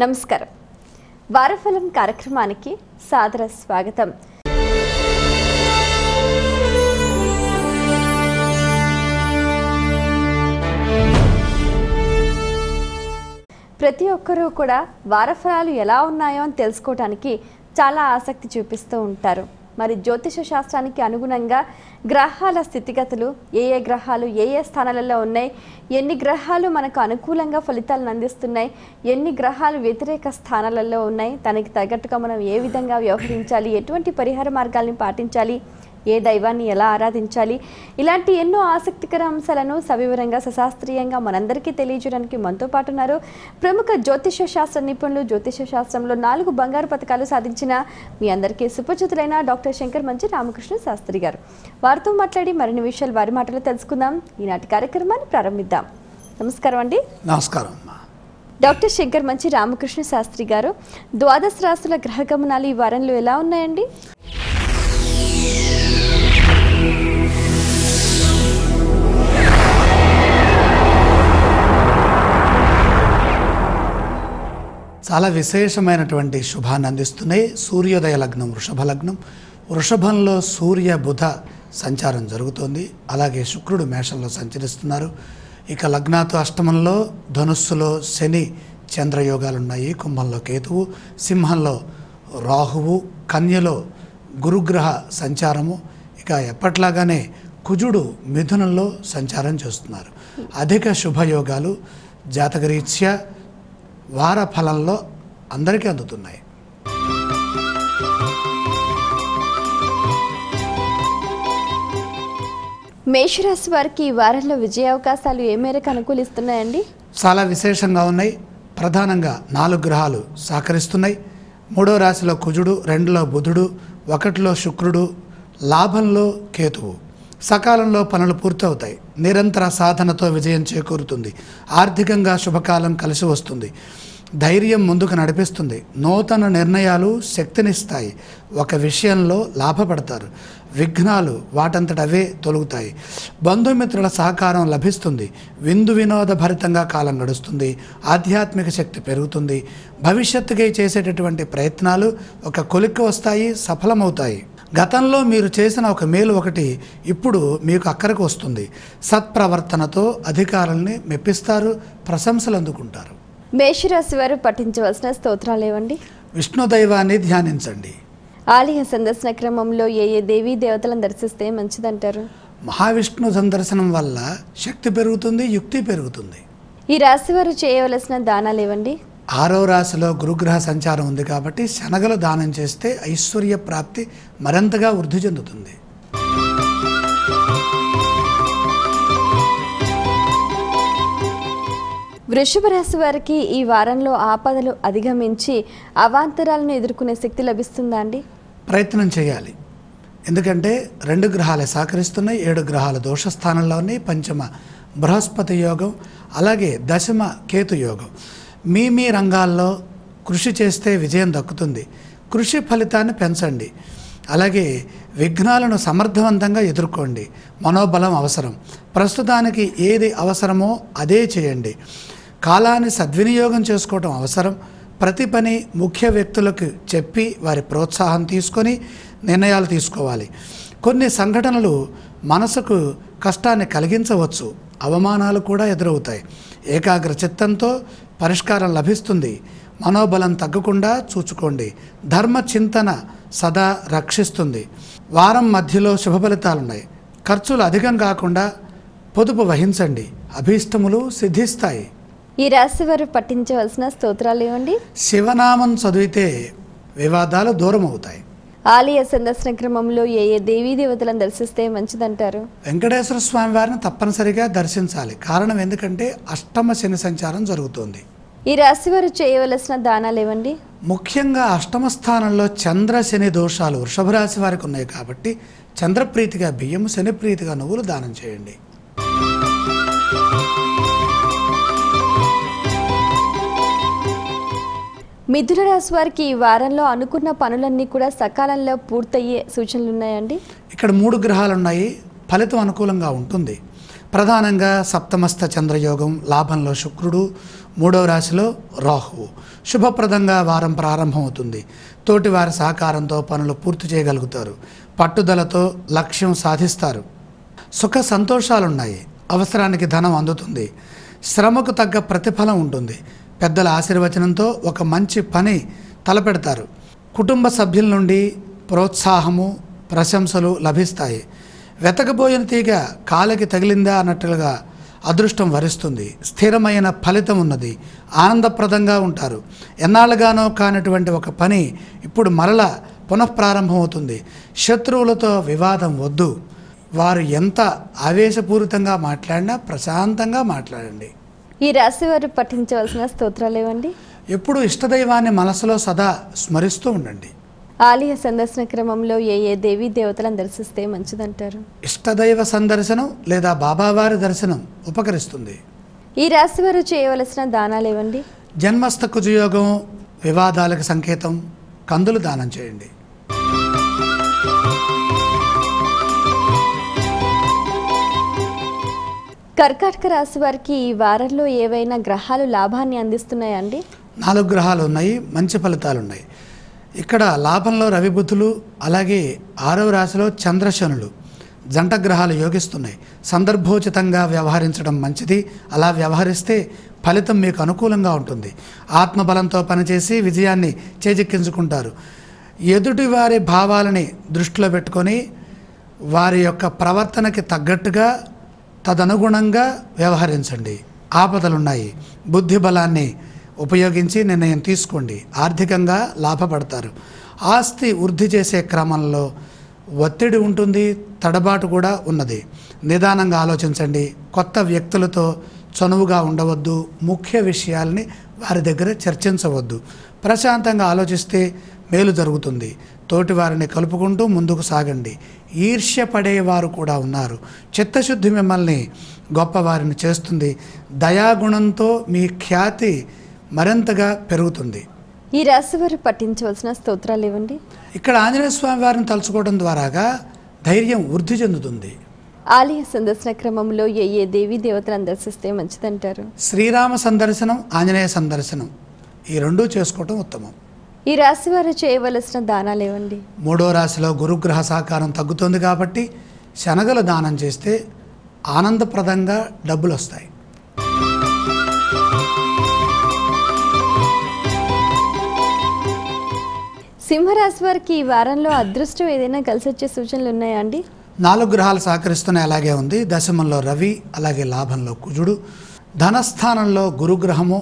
నమస్కారం. వారఫలం కార్యక్రమానికి సాదర స్వాగతం. ప్రతి ఒక్కరూ కూడా వారఫలాలు ఎలా ఉన్నాయో అని తెలుసుకోవడానికి చాలా ఆసక్తి చూపిస్తూ ఉంటారు. మరి జ్యోతిష శాస్త్రానికి అనుగుణంగా గ్రహాల స్థితిగతులు, ఏ గ్రహాలు ఏ స్థానాలలో ఉన్నాయి, ఎన్ని గ్రహాలు మనకు అనుకూలంగా ఫలితాలను అందిస్తున్నాయి, ఎన్ని గ్రహాలు వ్యతిరేక స్థానాలలో ఉన్నాయి, దానికి తగ్గట్టుగా మనం ఏ విధంగా వ్యవహరించాలి, ఎటువంటి పరిహార మార్గాల్ని పాటించాలి, ఏ దైవాన్ని ఎలా ఆరాధించాలి, ఇలాంటి ఎన్నో ఆసక్తికర అంశాలను సవివరంగా సశాస్త్రీయంగా మనందరికీ తెలియజేయడానికి మనతో పాటు ఉన్నారు ప్రముఖ జ్యోతిష శాస్త్ర నిపుణులు, జ్యోతిష శాస్త్రంలో 4 బంగారు పతకాలు సాధించిన మీ అందరికీ సుపరిచితులైన డాక్టర్ శంకర్ మంచి రామకృష్ణ శాస్త్రి గారు. వారితో మాట్లాడి మరిన్ని విషయాలు వారి మాటలు తెలుసుకుందాం. ఈనాటి కార్యక్రమాన్ని ప్రారంభిద్దాం. నమస్కారం అండి. నమస్కారం. డాక్టర్ శంకర్ మంచి రామకృష్ణ శాస్త్రి గారు, ద్వాదశ రాశుల గ్రహ గమనాలు ఈ వారంలో ఎలా ఉన్నాయండి? చాలా విశేషమైనటువంటి శుభాన్ని అందిస్తున్నాయి. సూర్యోదయ లగ్నం వృషభ లగ్నం. వృషభంలో సూర్య బుధ సంచారం జరుగుతోంది. అలాగే శుక్రుడు మేషంలో సంచరిస్తున్నారు. ఇక లగ్నాతో అష్టమంలో ధనుస్సులో శని చంద్రయోగాలు ఉన్నాయి. కుంభంలో కేతువు, సింహంలో రాహువు, కన్యలో గురుగ్రహ సంచారము. ఇక ఎప్పట్లాగానే కుజుడు మిథునంలో సంచారం చేస్తున్నారు. అధిక శుభయోగాలు జాతకరీత్యా వార ఫలంలో అందరికీ అందుతున్నాయి. మేషరాశి వారికి ఈ వారంలో విజయ అవకాశాలు ఏ మేరకు అనుకూలిస్తున్నాయండి? చాలా విశేషంగా ఉన్నాయి. ప్రధానంగా 4 గ్రహాలు సహకరిస్తున్నాయి. 3వ రాశిలో కుజుడు, 2లో బుధుడు, 1లో శుక్రుడు, లాభంలో కేతువు. సకాలంలో పనులు పూర్తవుతాయి. నిరంతర సాధనతో విజయం చేకూరుతుంది. ఆర్థికంగా శుభకాలం కలిసి వస్తుంది. ధైర్యం ముందుకు నడిపిస్తుంది. నూతన నిర్ణయాలు శక్తినిస్తాయి. ఒక విషయంలో లాభపడతారు. విఘ్నాలు వాటంతటవే తొలుగుతాయి. బంధుమిత్రుల సహకారం లభిస్తుంది. విందు వినోద భరితంగా కాలం గడుస్తుంది. ఆధ్యాత్మిక శక్తి పెరుగుతుంది. భవిష్యత్తుకై చేసేటటువంటి ప్రయత్నాలు ఒక కొలిక్కి వస్తాయి, సఫలమవుతాయి. గతంలో మీరు చేసిన ఒక మేలు ఒకటి ఇప్పుడు మీకు అక్కరకు వస్తుంది. సత్ప్రవర్తనతో అధికారుల్ని మెప్పిస్తారు, ప్రశంసలు అందుకుంటారు. మేషరాశి వారు పఠించవలసిన స్తోత్రాలు ఏవండి? విష్ణు దైవాన్ని ధ్యానించండి. ఆలయ సందర్శన క్రమంలో ఏ దేవీ దేవతలను దర్శిస్తే మంచిదంటారు? మహావిష్ణు సందర్శనం వల్ల శక్తి పెరుగుతుంది, యుక్తి పెరుగుతుంది. ఈ రాశి వారు చేయవలసిన దానాలు ఏవండి? 6వ రాశిలో గురుగ్రహ సంచారం ఉంది కాబట్టి శనగలు దానం చేస్తే ఐశ్వర్య ప్రాప్తి మరింతగా వృద్ధి చెందుతుంది. వృషభ రాశి వారికి ఈ వారంలో ఆపదలు అధిగమించి అవాంతరాలను ఎదుర్కొనే శక్తి లభిస్తుందా అండి? ప్రయత్నం చేయాలి. ఎందుకంటే 2 గ్రహాలే సహకరిస్తున్నాయి. 7 గ్రహాల దోషస్థానంలో ఉన్నాయి. పంచమ బృహస్పతి యోగం, అలాగే దశమ కేతు యోగం. మీ రంగాల్లో కృషి చేస్తే విజయం దక్కుతుంది. కృషి ఫలితాన్ని పెంచండి. అలాగే విఘ్నాలను సమర్థవంతంగా ఎదుర్కోండి. మనోబలం అవసరం. ప్రస్తుతానికి ఏది అవసరమో అదే చేయండి. కాలాన్ని సద్వినియోగం చేసుకోవడం అవసరం. ప్రతి పని ముఖ్య వ్యక్తులకు చెప్పి వారి ప్రోత్సాహం తీసుకొని నిర్ణయాలు తీసుకోవాలి. కొన్ని సంఘటనలు మనసుకు కష్టాన్ని కలిగించవచ్చు. అవమానాలు కూడా ఎదురవుతాయి. ఏకాగ్ర చిత్తంతో పరిష్కారం లభిస్తుంది. మనోబలం తగ్గకుండా చూచుకోండి. ధర్మ చింతన సదా రక్షిస్తుంది. వారం మధ్యలో శుభ ఫలితాలున్నాయి. ఖర్చులు అధికం కాకుండా పొదుపు వహించండి. అభీష్టములు సిద్ధిస్తాయి. ఈ రాశి వారు పఠించవలసిన స్తోత్రాలు ఏవండి? శివనామం చదివితే వివాదాలు దూరం అవుతాయి. ఆలయ సందర్శన క్రమంలో ఏ దేవీ దేవతలను దర్శిస్తే మంచిదంటారు? వెంకటేశ్వర స్వామి వారిని తప్పనిసరిగా దర్శించాలి. కారణం ఎందుకంటే అష్టమ శని సంచారం జరుగుతోంది. ఈ రాశి వారు చేయవలసిన దానాలు ఏవండి? ముఖ్యంగా అష్టమ స్థానంలో చంద్ర శని దోషాలు వృషభ రాశి వారికి ఉన్నాయి కాబట్టి చంద్రప్రీతిగా బియ్యము, శని ప్రీతిగా నువ్వులు దానం చేయండి. మిథున రాశి వారికి ఈ వారంలో అనుకున్న పనులన్నీ కూడా సకాలంలో పూర్తయ్యే సూచనలు ఉన్నాయండి? ఇక్కడ 3 గ్రహాలు ఉన్నాయి. ఫలితం అనుకూలంగా ఉంటుంది. ప్రధానంగా సప్తమస్థ చంద్రయోగం, లాభంలో శుక్రుడు, 3వ రాశిలో రాహువు. శుభప్రదంగా వారం ప్రారంభమవుతుంది. తోటివారి సహకారంతో పనులు పూర్తి చేయగలుగుతారు. పట్టుదలతో లక్ష్యం సాధిస్తారు. సుఖ సంతోషాలున్నాయి. అవసరానికి ధనం అందుతుంది. శ్రమకు తగ్గ ప్రతిఫలం ఉంటుంది. పెద్దల ఆశీర్వచనంతో ఒక మంచి పని తలపెడతారు. కుటుంబ సభ్యుల నుండి ప్రోత్సాహము, ప్రశంసలు లభిస్తాయి. వెతకబోయిన తీగ కాలికి తగిలిందా అన్నట్లుగా అదృష్టం వరిస్తుంది. స్థిరమైన ఫలితం ఉన్నది. ఆనందప్రదంగా ఉంటారు. ఎన్నాళ్ళుగానో కానటువంటి ఒక పని ఇప్పుడు మరలా పునఃప్రారంభమవుతుంది. శత్రువులతో వివాదం వద్దు. వారు ఎంత ఆవేశపూరితంగా మాట్లాడినా ప్రశాంతంగా మాట్లాడండి. ఈ రాశి వారు పఠించవలసిన స్తోత్రాలు ఏవండి? ఎప్పుడు ఇష్టదైవాన్ని మనసులో సదా స్మరిస్తూ ఉండండి. ఆలయ సందర్శన క్రమంలో ఏ దేవీ దేవతలను దర్శిస్తే మంచిదంటారు? ఇష్టదైవ సందర్శనం లేదా బాబావారి దర్శనం ఉపకరిస్తుంది. ఈ రాశి వారు చేయవలసిన దానాలు ఏవండి? జన్మస్థ కుజయోగం వివాదాలకు సంకేతం. కందులు దానం చేయండి. కర్కాటక రాశి వారికి ఈ వారంలో ఏవైనా గ్రహాలు లాభాన్ని అందిస్తున్నాయా అండి? 4 గ్రహాలు ఉన్నాయి. మంచి ఫలితాలు ఉన్నాయి. ఇక్కడ లాభంలో రవి బుధులు, అలాగే 6వ రాశిలో చంద్రశనులు జంట గ్రహాలు యోగిస్తున్నాయి. సందర్భోచితంగా వ్యవహరించడం మంచిది. అలా వ్యవహరిస్తే ఫలితం మీకు అనుకూలంగా ఉంటుంది. ఆత్మబలంతో పనిచేసి విజయాన్ని చేజిక్కించుకుంటారు. ఎదుటి వారి భావాలని దృష్టిలో పెట్టుకొని వారి యొక్క ప్రవర్తనకి తగ్గట్టుగా తదనుగుణంగా వ్యవహరించండి. ఆపదలున్నాయి. బుద్ధి బలాన్ని ఉపయోగించి నిర్ణయం తీసుకోండి. ఆర్థికంగా లాభపడతారు. ఆస్తి వృద్ధి చేసే క్రమంలో ఒత్తిడి ఉంటుంది. తడబాటు కూడా ఉన్నది. నిదానంగా ఆలోచించండి. కొత్త వ్యక్తులతో చనువుగా ఉండవద్దు. ముఖ్య విషయాల్ని వారి దగ్గర చర్చించవద్దు. ప్రశాంతంగా ఆలోచిస్తే మేలు జరుగుతుంది. తోటి వారిని కలుపుకుంటూ ముందుకు సాగండి. ఈర్ష్య పడేవారు కూడా ఉన్నారు. చిత్తశుద్ధి మిమ్మల్ని గొప్పవారిని చేస్తుంది. దయాగుణంతో మీ ఖ్యాతి మరింతగా పెరుగుతుంది. ఈ రాశి వారు పఠించవలసిన స్తోత్రాలు ఏవండి? ఇక్కడ ఆంజనేయ స్వామి వారిని తలుచుకోవడం ద్వారాగా ధైర్యం వృద్ధి చెందుతుంది. ఆలయ సందర్శన క్రమంలో ఏ దేవీ దేవతలను దర్శిస్తే మంచిదంటారు? శ్రీరామ సందర్శనం, ఆంజనేయ సందర్శనం ఈ రెండూ చేసుకోవటం ఉత్తమం. ఈ రాశి వారు చేయవలసిన దానాలు ఏవండి? 3వ రాశిలో గురుగ్రహ సహకారం తగ్గుతుంది కాబట్టి శనగలు దానం చేస్తే ఆనందప్రదంగా డబ్బులు వస్తాయి. సింహరాశి వారికి ఈ వారంలో అదృష్టం ఏదైనా కలిసి వచ్చే సూచనలు ఉన్నాయా అండి? 4 గ్రహాలు సహకరిస్తున్నాయి. అలాగే ఉంది. దశమంలో రవి, అలాగే లాభంలో కుజుడు, ధనస్థానంలో గురుగ్రహము,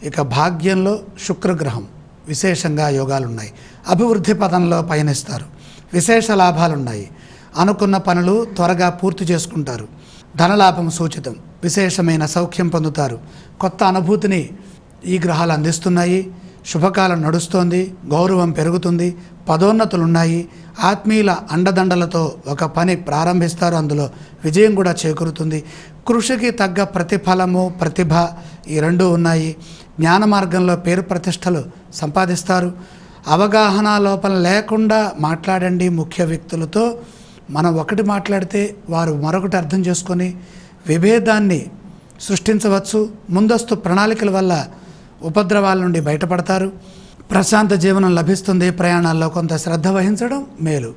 ఇక భాగ్యంలో శుక్రగ్రహం. విశేషంగా యోగాలున్నాయి. అభివృద్ధి పదంలో పయనిస్తారు. విశేష లాభాలున్నాయి. అనుకున్న పనులు త్వరగా పూర్తి చేసుకుంటారు. ధనలాభం సూచితం. విశేషమైన సౌఖ్యం పొందుతారు. కొత్త అనుభూతిని ఈ గ్రహాలు అందిస్తున్నాయి. శుభకాలం నడుస్తోంది. గౌరవం పెరుగుతుంది. పదోన్నతులున్నాయి. ఆత్మీయుల అండదండలతో ఒక పని ప్రారంభిస్తారు. అందులో విజయం కూడా చేకూరుతుంది. కృషికి తగ్గ ప్రతిఫలము, ప్రతిభ ఈ రెండూ ఉన్నాయి. జ్ఞాన మార్గంలో పేరు ప్రతిష్టలు సంపాదిస్తారు. అవగాహన లోపం లేకుండా మాట్లాడండి. ముఖ్య వ్యక్తులతో మనం ఒకటి మాట్లాడితే వారు మరొకటి అర్థం చేసుకొని విభేదాన్ని సృష్టించవచ్చు. ముందస్తు ప్రణాళికల వల్ల ఉపద్రవాల నుండి బయటపడతారు. ప్రశాంత జీవనం లభిస్తుంది. ప్రయాణాల్లో కొంత శ్రద్ధ వహించడం మేలు.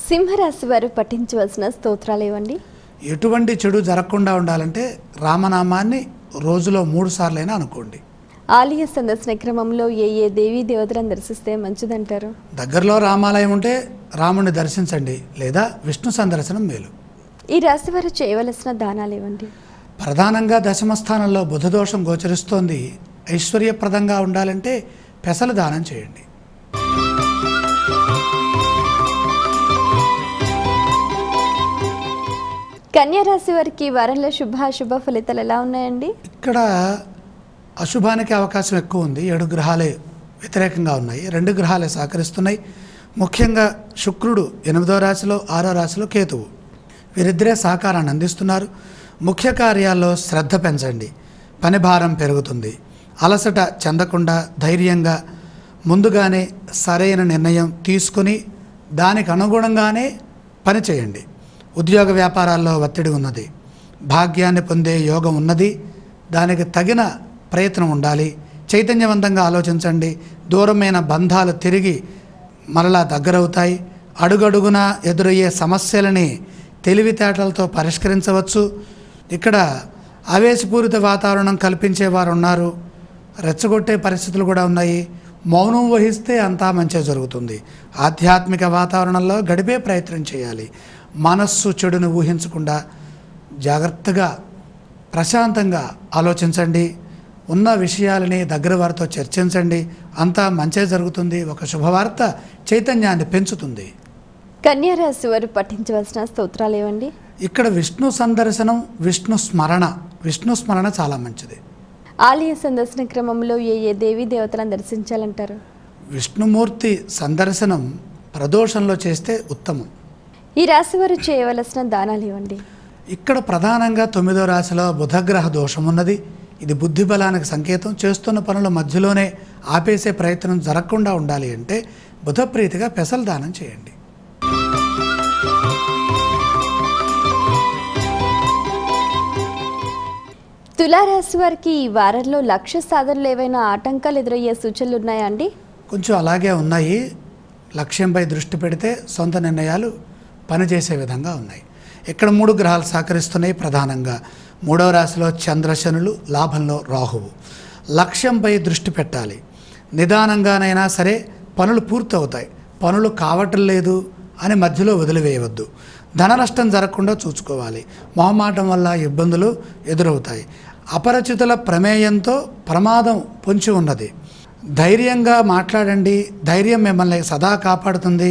సింహరాశి వారు పఠించవలసిన స్తోత్రాలు ఏవండి? ఎటువంటి చెడు జరగకుండా ఉండాలంటే రామనామాన్ని రోజులో 3 సార్లైనా అనుకోండి. ఆలయ సందర్శన క్రమంలో ఏ దేవీ దేవతలను దర్శిస్తే మంచిదంటారు? దగ్గరలో రామాలయం ఉంటే రాముని దర్శించండి, లేదా విష్ణు సందర్శనం మేలు. ఈ రాశి వారు చేయవలసిన దానాలు ఏవండి? ప్రధానంగా దశమస్థానంలో బుధదోషం గోచరిస్తోంది. ఐశ్వర్యప్రదంగా ఉండాలంటే పెసలు దానం చేయండి. కన్యా రాశి వారికి ఈ వారంలో శుభాశుభ ఫలితాలు ఎలా ఉన్నాయండి? ఇక్కడ అశుభానికి అవకాశం ఎక్కువ ఉంది. 7 గ్రహాలే వ్యతిరేకంగా ఉన్నాయి. 2 గ్రహాలే సహకరిస్తున్నాయి. ముఖ్యంగా శుక్రుడు 8వ రాశిలో, 6వ రాశిలో కేతువు. వీరిద్దరే సహకారాన్ని అందిస్తున్నారు. ముఖ్య కార్యాల్లో శ్రద్ధ పెంచండి. పని భారం పెరుగుతుంది. అలసట చెందకుండా ధైర్యంగా ముందుగానే సరైన నిర్ణయం తీసుకుని దానికి అనుగుణంగానే పని చేయండి. ఉద్యోగ వ్యాపారాల్లో ఒత్తిడి ఉన్నది. భాగ్యాన్ని పొందే యోగం ఉన్నది. దానికి తగిన ప్రయత్నం ఉండాలి. చైతన్యవంతంగా ఆలోచించండి. దూరమైన బంధాలు తిరిగి మరలా దగ్గరవుతాయి. అడుగడుగున ఎదురయ్యే సమస్యలని తెలివితేటలతో పరిష్కరించవచ్చు. ఇక్కడ ఆవేశపూరిత వాతావరణం కల్పించేవారు ఉన్నారు, రెచ్చగొట్టే పరిస్థితులు కూడా ఉన్నాయి. మౌనం వహిస్తే అంతా మంచి జరుగుతుంది. ఆధ్యాత్మిక వాతావరణంలో గడిపే ప్రయత్నం చేయాలి. మనస్సు చెడును ఊహించకుండా జాగ్రత్తగా ప్రశాంతంగా ఆలోచించండి. ఉన్న విషయాలని దగ్గర వారితో చర్చించండి. అంతా మంచి జరుగుతుంది. ఒక శుభవార్త చైతన్యాన్ని పెంచుతుంది. కన్యా రాశి వారు పఠించవలసిన స్తోత్రాలు ఏవండి? ఇక్కడ విష్ణు సందర్శనం, విష్ణు స్మరణ చాలా మంచిది. ఆలయ సందర్శన క్రమంలో ఏ దేవీ దేవతలను దర్శించాలంటారు? విష్ణుమూర్తి సందర్శనం ప్రదోషంలో చేస్తే ఉత్తమం. ఈ రాశి వారు చేయవలసిన దానాలు ఇవ్వండి. ఇక్కడ ప్రధానంగా 9వ రాశిలో బుధగ్రహ దోషం ఉన్నది. ఇది బుద్ధి బలానికి సంకేతం. చేస్తున్న పనుల మధ్యలోనే ఆపేసే ప్రయత్నం జరగకుండా ఉండాలి అంటే బుధప్రీతిగా పెసలు దానం చేయండి. తులారాశి వారికి ఈ వారంలో లక్ష్య సాధనలు ఏవైనా ఆటంకాలు ఎదురయ్యే సూచనలు ఉన్నాయా అండి? కొంచెం అలాగే ఉన్నాయి. లక్ష్యంపై దృష్టి పెడితే సొంత నిర్ణయాలు పనిచేసే విధంగా ఉన్నాయి. ఇక్కడ 3 గ్రహాలు సహకరిస్తున్నాయి. ప్రధానంగా 3వ రాశిలో చంద్రశనులు, లాభంలో రాహువు. లక్ష్యంపై దృష్టి పెట్టాలి. నిదానంగానైనా సరే పనులు పూర్తవుతాయి. పనులు కావటం లేదు అని మధ్యలో వదిలివేయవద్దు. ధన నష్టం జరగకుండా చూసుకోవాలి. మొహమాటం వల్ల ఇబ్బందులు ఎదురవుతాయి. అపరిచితుల ప్రమేయంతో ప్రమాదం పొంచి ఉన్నది. ధైర్యంగా మాట్లాడండి. ధైర్యం మిమ్మల్ని సదా కాపాడుతుంది.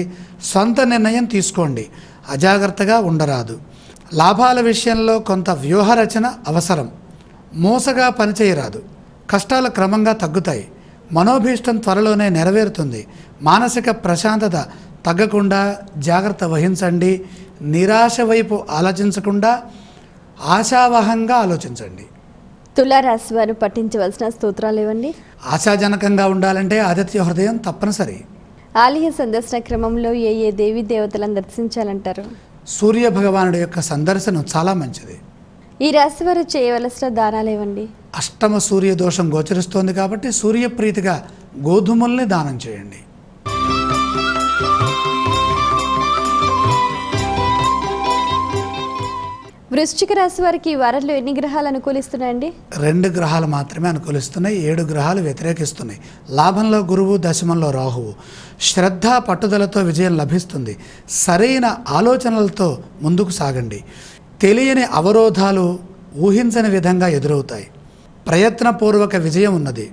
సొంత నిర్ణయం తీసుకోండి. అజాగ్రత్తగా ఉండరాదు. లాభాల విషయంలో కొంత వ్యూహరచన అవసరం. మోసగా పనిచేయరాదు. కష్టాలు క్రమంగా తగ్గుతాయి. మనోభీష్టం త్వరలోనే నెరవేరుతుంది. మానసిక ప్రశాంతత తగ్గకుండా జాగ్రత్త వహించండి. నిరాశ వైపు ఆలోచించకుండా ఆశావహంగా ఆలోచించండి. తులారాశి వారు పఠించవలసిన స్తోత్రాలు ఇవ్వండి. ఆశాజనకంగా ఉండాలంటే ఆదిత్య హృదయం తప్పనిసరి. ఆలయ సందర్శన క్రమంలో ఏ దేవీ దేవతలను దర్శించాలంటారు? సూర్య భగవానుడి యొక్క సందర్శనం చాలా మంచిది. ఈ రాశి వారు చేయవలసిన దానాలు ఇవ్వండి. అష్టమ సూర్య దోషం గోచరిస్తోంది కాబట్టి సూర్యప్రీతిగా గోధుమల్ని దానం చేయండి. వృశ్చిక రాశి వారికి ఈ వారంలో ఎన్ని గ్రహాలు అనుకూలిస్తున్నాయండి? 2 గ్రహాలు మాత్రమే అనుకూలిస్తున్నాయి. 7 గ్రహాలు వ్యతిరేకిస్తున్నాయి. లాభంలో గురువు, దశమంలో రాహువు. శ్రద్ధ పట్టుదలతో విజయం లభిస్తుంది. సరైన ఆలోచనలతో ముందుకు సాగండి. తెలియని అవరోధాలు ఊహించని విధంగా ఎదురవుతాయి. ప్రయత్నపూర్వక విజయం ఉన్నది.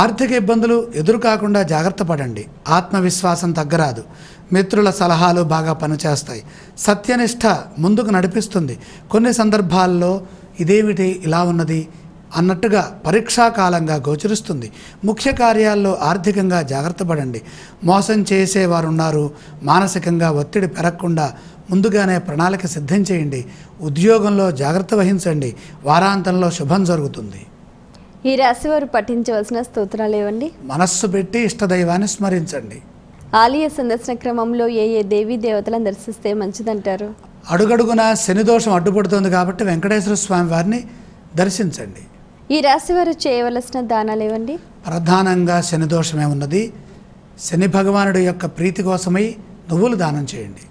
ఆర్థిక ఇబ్బందులు ఎదురు కాకుండా జాగ్రత్త పడండి. ఆత్మవిశ్వాసం తగ్గరాదు. మిత్రుల సలహాలు బాగా పనిచేస్తాయి. సత్యనిష్ట ముందుకు నడిపిస్తుంది. కొన్ని సందర్భాల్లో ఇదేమిటి ఇలా ఉన్నది అన్నట్టుగా పరీక్షాకాలంగా గోచరిస్తుంది. ముఖ్య కార్యాల్లో ఆర్థికంగా జాగ్రత్త పడండి. మోసం చేసేవారు ఉన్నారు. మానసికంగా ఒత్తిడి పెరగకుండా ముందుగానే ప్రణాళిక సిద్ధం చేయండి. ఉద్యోగంలో జాగ్రత్త వహించండి. వారాంతంలో శుభం జరుగుతుంది. ఈ రాశి వారు పఠించవలసిన స్తోత్రాలు ఏవండి? మనస్సు పెట్టి ఇష్టదైవాన్ని స్మరించండి. ఆలయ సందర్శన క్రమంలో ఏ దేవీ దేవతలను దర్శిస్తే మంచిదంటారు? అడుగడుగున శని దోషం అడ్డుపడుతోంది కాబట్టి వెంకటేశ్వర స్వామి వారిని దర్శించండి. ఈ రాశి వారు చేయవలసిన దానాలు ఏవండి? ప్రధానంగా శని దోషమే ఉన్నది. శని భగవానుడి యొక్క ప్రీతి కోసమై నువ్వులు దానం చేయండి.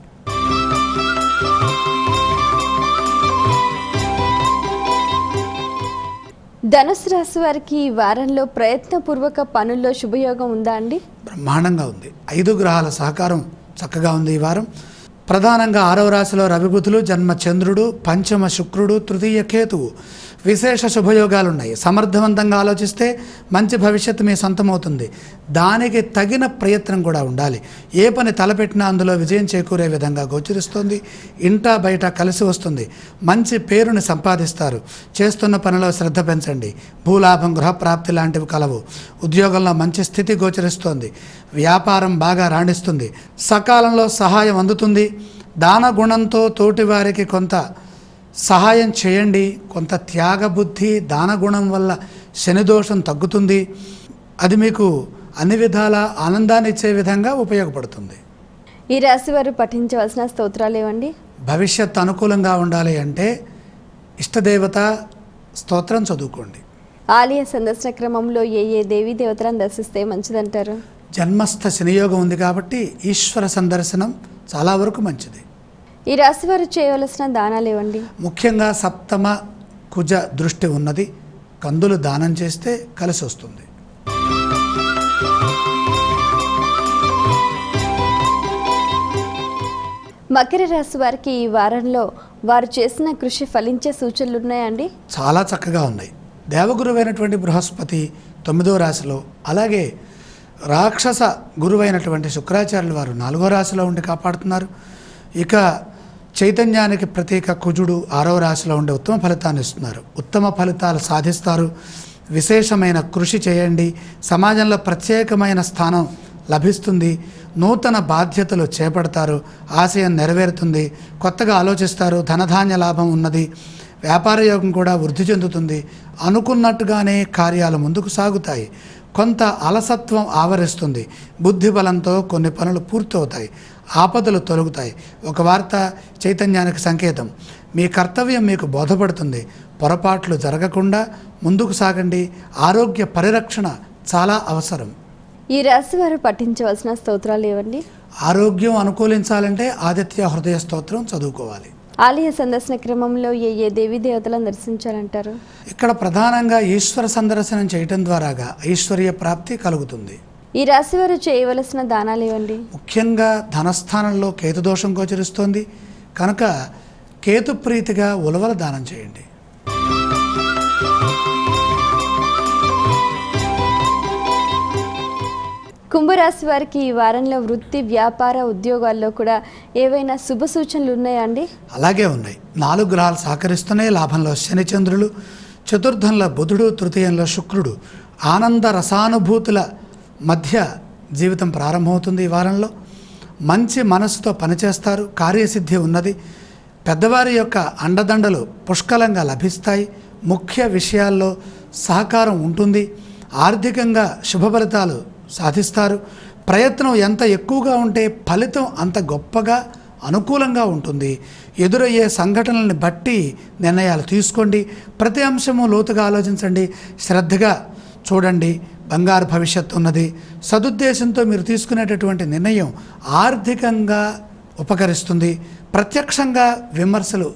ధనుసు రాశి వారికి ఈ వారంలో ప్రయత్నపూర్వక పనుల్లో శుభయోగం ఉందా అండి? బ్రహ్మాండంగా ఉంది. 5 గ్రహాల సహకారం చక్కగా ఉంది ఈ వారం. ప్రధానంగా 6వ రాశిలో రవిబుధులు, జన్మ చంద్రుడు, పంచమ శుక్రుడు, తృతీయ కేతువు. విశేష శుభయోగాలున్నాయి. సమర్థవంతంగా ఆలోచిస్తే మంచి భవిష్యత్తు మీ సొంతమవుతుంది. దానికి తగిన ప్రయత్నం కూడా ఉండాలి. ఏ పని తలపెట్టినా అందులో విజయం చేకూరే విధంగా గోచరిస్తుంది. ఇంటా బయట కలిసి వస్తుంది. మంచి పేరుని సంపాదిస్తారు. చేస్తున్న పనిలో శ్రద్ధ పెంచండి. భూలాభం, గృహప్రాప్తి లాంటివి కలవు. ఉద్యోగంలో మంచి స్థితి గోచరిస్తోంది. వ్యాపారం బాగా రాణిస్తుంది. సకాలంలో సహాయం అందుతుంది. దాన గుణంతో తోటివారికి కొంత సహాయం చేయండి. కొంత త్యాగబుద్ధి, దానగుణం వల్ల శనిదోషం తగ్గుతుంది. అది మీకు అన్ని విధాల ఆనందాన్ని ఇచ్చే విధంగా ఉపయోగపడుతుంది. ఈ రాశి వారు పఠించవలసిన స్తోత్రాలు ఏవండి? భవిష్యత్తు అనుకూలంగా ఉండాలి అంటే ఇష్టదేవత స్తోత్రం చదువుకోండి. ఆలయ సందర్శన క్రమంలో ఏ దేవీ దేవతలను దర్శిస్తే మంచిదంటారు? జన్మస్థ శనియోగం ఉంది కాబట్టి ఈశ్వర సందర్శనం చాలా వరకు మంచిది. ఈ రాశి వారు చేయవలసిన దానాలు ఏవండి? ముఖ్యంగా సప్తమ కుజ దృష్టి ఉన్నది, కందులు దానం చేస్తే కలిసి వస్తుంది. మకర రాశి వారికి ఈ వారంలో వారు చేసిన కృషి ఫలించే సూచనలు ఉన్నాయండి? చాలా చక్కగా ఉన్నాయి. దేవగురువైనటువంటి బృహస్పతి 9వ రాశిలో, అలాగే రాక్షస గురువైనటువంటి శుక్రాచార్యులు వారు 4వ రాశిలో ఉండి కాపాడుతున్నారు. ఇక చైతన్యానికి ప్రతీక కుజుడు 6వ రాశిలో ఉండే ఉత్తమ ఫలితాన్ని ఇస్తున్నారు. ఉత్తమ ఫలితాలు సాధిస్తారు. విశేషమైన కృషి చేయండి. సమాజంలో ప్రత్యేకమైన స్థానం లభిస్తుంది. నూతన బాధ్యతలు చేపడతారు. ఆశయం నెరవేరుతుంది. కొత్తగా ఆలోచిస్తారు. ధనధాన్య లాభం ఉన్నది. వ్యాపార యోగం కూడా వృద్ధి చెందుతుంది. అనుకున్నట్టుగానే కార్యాలు ముందుకు సాగుతాయి. కొంత అలసత్వం ఆవరిస్తుంది. బుద్ధి బలంతో కొన్ని పనులు పూర్తవుతాయి. ఆపదలు తొలగుతాయి. ఒక వార్త చైతన్యానికి సంకేతం. మీ కర్తవ్యం మీకు బోధపడుతుంది. పొరపాట్లు జరగకుండా ముందుకు సాగండి. ఆరోగ్య పరిరక్షణ చాలా అవసరం. ఈ రాశి వారు పఠించవలసిన స్తోత్రాలు ఏవండి? ఆరోగ్యం అనుకూలించాలంటే ఆదిత్య హృదయ స్తోత్రం చదువుకోవాలి. ఆలయ సందర్శన క్రమంలో ఏ దేవీ దేవతలను దర్శించాలంటారు? ఇక్కడ ప్రధానంగా ఈశ్వర సందర్శనం చేయటం ద్వారాగా ఐశ్వర్య ప్రాప్తి కలుగుతుంది. ఈ రాశి వారు చేయవలసిన దానాలు ఏవండి? ముఖ్యంగా ధనస్థానంలో కేతు దోషం గోచరిస్తోంది కనుక కేతు ప్రీతిగా ఉలవల దానం చేయండి. కుంభరాశి వారికి ఈ వారంలో వృత్తి, వ్యాపార, ఉద్యోగాల్లో కూడా ఏవైనా శుభ సూచనలు ఉన్నాయా అండి? అలాగే ఉన్నాయి. 4 గ్రహాలు సహకరిస్తున్నాయి. లాభంలో శని చంద్రులు, చతుర్థంలో బుధుడు, తృతీయంలో శుక్రుడు. ఆనంద రసానుభూతుల మధ్య జీవితం ప్రారంభమవుతుంది. ఈ వారంలో మంచి మనసుతో పనిచేస్తారు. కార్యసిద్ధి ఉన్నది. పెద్దవారి యొక్క అండదండలు పుష్కలంగా లభిస్తాయి. ముఖ్య విషయాల్లో సహకారం ఉంటుంది. ఆర్థికంగా శుభ ఫలితాలు సాధిస్తారు. ప్రయత్నం ఎంత ఎక్కువగా ఉంటే ఫలితం అంత గొప్పగా అనుకూలంగా ఉంటుంది. ఎదురయ్యే సంఘటనల్ని బట్టి నిర్ణయాలు తీసుకోండి. ప్రతి అంశము లోతుగా ఆలోచించండి. శ్రద్ధగా చూడండి. బంగారు భవిష్యత్తు ఉన్నది. సదుద్దేశంతో మీరు తీసుకునేటటువంటి నిర్ణయం ఆర్థికంగా ఉపకరిస్తుంది. ప్రత్యక్షంగా విమర్శలు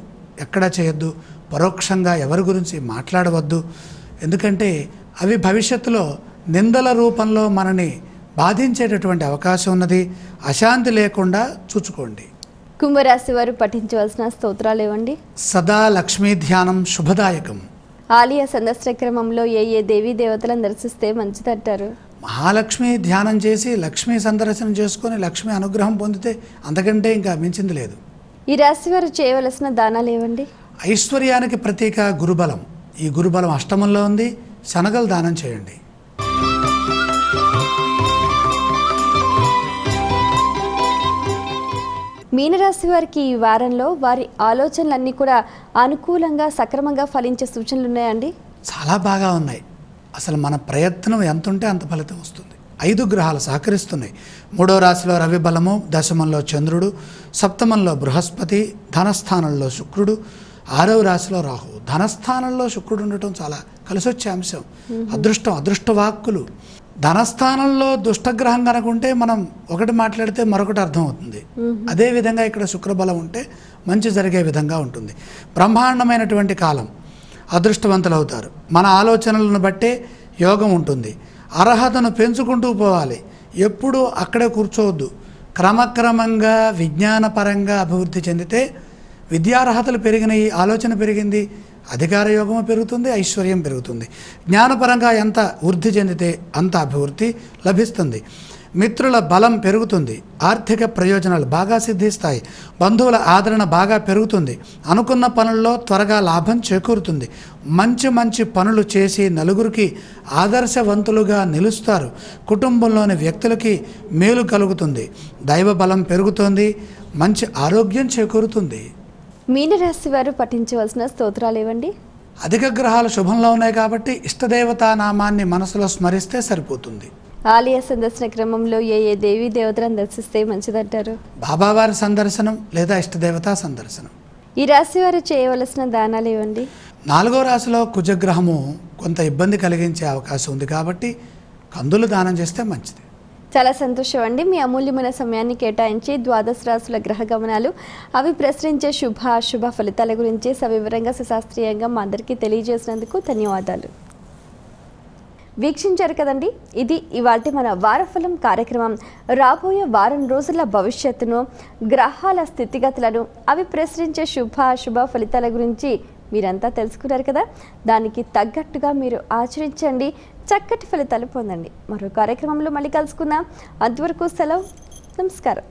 ఎక్కడా చేయొద్దు. పరోక్షంగా ఎవరి గురించి మాట్లాడవద్దు. ఎందుకంటే అవి భవిష్యత్తులో నిందల రూపంలో మనని బాధించేటటువంటి అవకాశం ఉన్నది. అశాంతి లేకుండా చూచుకోండి. కుంభరాశి వారు పఠించవలసిన స్తోత్రాలు ఏవండి? సదా లక్ష్మీ ధ్యానం శుభదాయకం. ఆలయ సందర్శన క్రమంలో ఏ దేవీ దేవతలను దర్శిస్తే మంచిదంటారు? మహాలక్ష్మి ధ్యానం చేసి లక్ష్మీ సందర్శనం చేసుకొని లక్ష్మీ అనుగ్రహం పొందితే అంతకంటే ఇంకా మించింది లేదు. ఈ రాశి వారు చేయవలసిన దానాలు ఏవండి? ఐశ్వర్యానికి ప్రతీక గురుబలం. ఈ గురుబలం అష్టమంలో ఉంది. శనగలు దానం చేయండి. మీనరాశి వారికి ఈ వారంలో వారి ఆలోచనలన్నీ కూడా అనుకూలంగా సక్రమంగా ఫలించే సూచనలు ఉన్నాయండి? చాలా బాగా ఉన్నాయి. అసలు మన ప్రయత్నం ఎంత ఉంటే అంత ఫలితం వస్తుంది. 5 గ్రహాలు సహకరిస్తున్నాయి. 3వ రాశిలో రవి బలము, దశమంలో చంద్రుడు, సప్తమంలో బృహస్పతి, ధనస్థానంలో శుక్రుడు, 6వ రాశిలో రాహువు. ధనస్థానంలో శుక్రుడు ఉండటం చాలా కలిసొచ్చే అంశం. అదృష్టం, అదృష్టవాక్కులు. ధనస్థానంలో దుష్టగ్రహం కనుకుంటే మనం ఒకటి మాట్లాడితే మరొకటి అర్థమవుతుంది. అదేవిధంగా ఇక్కడ శుక్రబలం ఉంటే మంచి జరిగే విధంగా ఉంటుంది. బ్రహ్మాండమైనటువంటి కాలం. అదృష్టవంతులు అవుతారు. మన ఆలోచనలను బట్టే యోగం ఉంటుంది. అర్హతను పెంచుకుంటూ పోవాలి. ఎప్పుడూ అక్కడే కూర్చోవద్దు. క్రమక్రమంగా విజ్ఞానపరంగా అభివృద్ధి చెందితే విద్యార్హతలు పెరిగినాయి, ఆలోచన పెరిగింది, అధికార యోగము పెరుగుతుంది, ఐశ్వర్యం పెరుగుతుంది. జ్ఞానపరంగా ఎంత వృద్ధి చెందితే అంత అభివృద్ధి లభిస్తుంది. మిత్రుల బలం పెరుగుతుంది. ఆర్థిక ప్రయోజనాలు బాగా సిద్ధిస్తాయి. బంధువుల ఆదరణ బాగా పెరుగుతుంది. అనుకున్న పనుల్లో త్వరగా లాభం చేకూరుతుంది. మంచి మంచి పనులు చేసి నలుగురికి ఆదర్శవంతులుగా నిలుస్తారు. కుటుంబంలోని వ్యక్తులకి మేలు కలుగుతుంది. దైవ బలం పెరుగుతుంది. మంచి ఆరోగ్యం చేకూరుతుంది. మీనరాశి వారు పఠించవలసిన స్తోత్రాలు ఏవండి? అధిక గ్రహాలు శుభంలో ఉన్నాయి కాబట్టి ఇష్టదేవతా నామాన్ని మనసులో స్మరిస్తే సరిపోతుంది. ఆలయ సందర్శన క్రమంలో ఏ దేవీ దేవతలను దర్శిస్తే మంచిదంటారు? బాబావారి సందర్శనం లేదా ఇష్టదేవతా సందర్శనం. ఈ రాశి వారు చేయవలసిన దానాలు ఏవండి? 4వ రాశిలో కుజగ్రహము కొంత ఇబ్బంది కలిగించే అవకాశం ఉంది కాబట్టి కందులు దానం చేస్తే మంచిది. చాలా సంతోషం అండి. మీ అమూల్యమైన సమయాన్ని కేటాయించి ద్వాదశ రాశుల గ్రహ గమనాలు, అవి ప్రసరించే శుభ అశుభ ఫలితాల గురించి సవివరంగా సుశాస్త్రీయంగా మా అందరికీ తెలియజేసినందుకు ధన్యవాదాలు. వీక్షించారు కదండి, ఇది ఇవాల్టి మన వారఫలం కార్యక్రమం. రాబోయే వారం రోజుల భవిష్యత్తును, గ్రహాల స్థితిగతులను, అవి ప్రసరించే శుభ అశుభ ఫలితాల గురించి మీరంతా తెలుసుకున్నారు కదా. దానికి తగ్గట్టుగా మీరు ఆచరించండి, చక్కటి ఫలితాలు పొందండి. మరో కార్యక్రమంలో మళ్ళీ కలుసుకుందాం. అంతవరకు సెలవు. నమస్కారం.